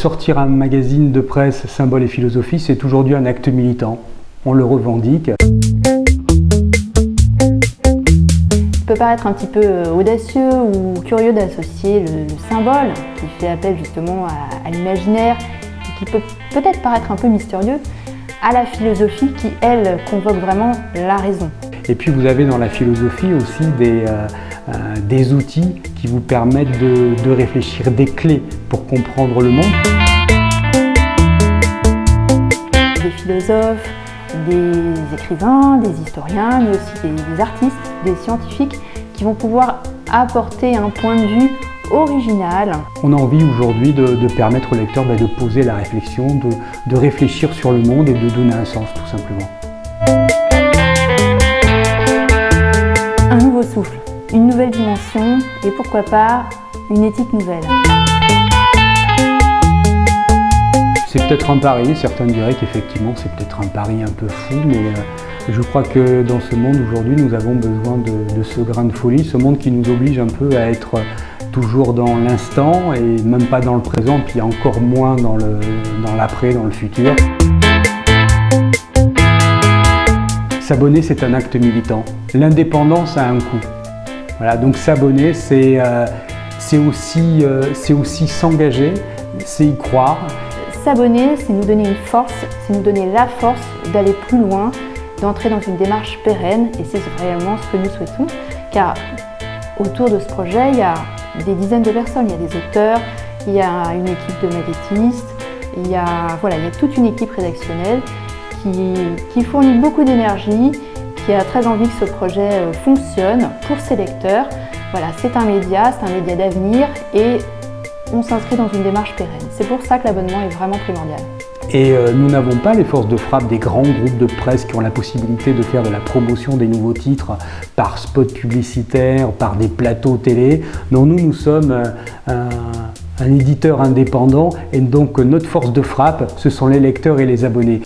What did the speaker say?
sortir un magazine de presse Symboles et Philosophie, c'est aujourd'hui un acte militant. On le revendique. Ça peut paraître un petit peu audacieux ou curieux d'associer le symbole, qui fait appel justement à l'imaginaire, et qui peut peut-être paraître un peu mystérieux, à la philosophie qui, elle, convoque vraiment la raison. Et puis vous avez dans la philosophie aussi des outils qui vous permettent de réfléchir, des clés pour comprendre le monde. Des philosophes, des écrivains, des historiens, mais aussi des artistes, des scientifiques qui vont pouvoir apporter un point de vue original. On a envie aujourd'hui de permettre au lecteur de poser la réflexion, de réfléchir sur le monde et de donner un sens tout simplement. Un nouveau souffle, une nouvelle dimension et pourquoi pas une éthique nouvelle. C'est peut-être un pari, certains diraient qu'effectivement c'est peut-être un pari un peu fou, mais je crois que dans ce monde aujourd'hui nous avons besoin de ce grain de folie, ce monde qui nous oblige un peu à être toujours dans l'instant et même pas dans le présent, puis encore moins dans l'après, dans le futur. S'abonner, c'est un acte militant. L'indépendance a un coût. Voilà, donc s'abonner, c'est aussi s'engager, c'est y croire. S'abonner, c'est nous donner une force, c'est nous donner la force d'aller plus loin, d'entrer dans une démarche pérenne, et c'est réellement ce que nous souhaitons, car autour de ce projet, il y a des dizaines de personnes, il y a des auteurs, il y a une équipe de maquettistes, il y a toute une équipe rédactionnelle qui fournit beaucoup d'énergie, qui a très envie que ce projet fonctionne pour ses lecteurs. Voilà, c'est un média d'avenir et on s'inscrit dans une démarche pérenne. C'est pour ça que l'abonnement est vraiment primordial. Et nous n'avons pas les forces de frappe des grands groupes de presse qui ont la possibilité de faire de la promotion des nouveaux titres par spot publicitaire, par des plateaux télé. Non, nous sommes un éditeur indépendant et donc notre force de frappe, ce sont les lecteurs et les abonnés.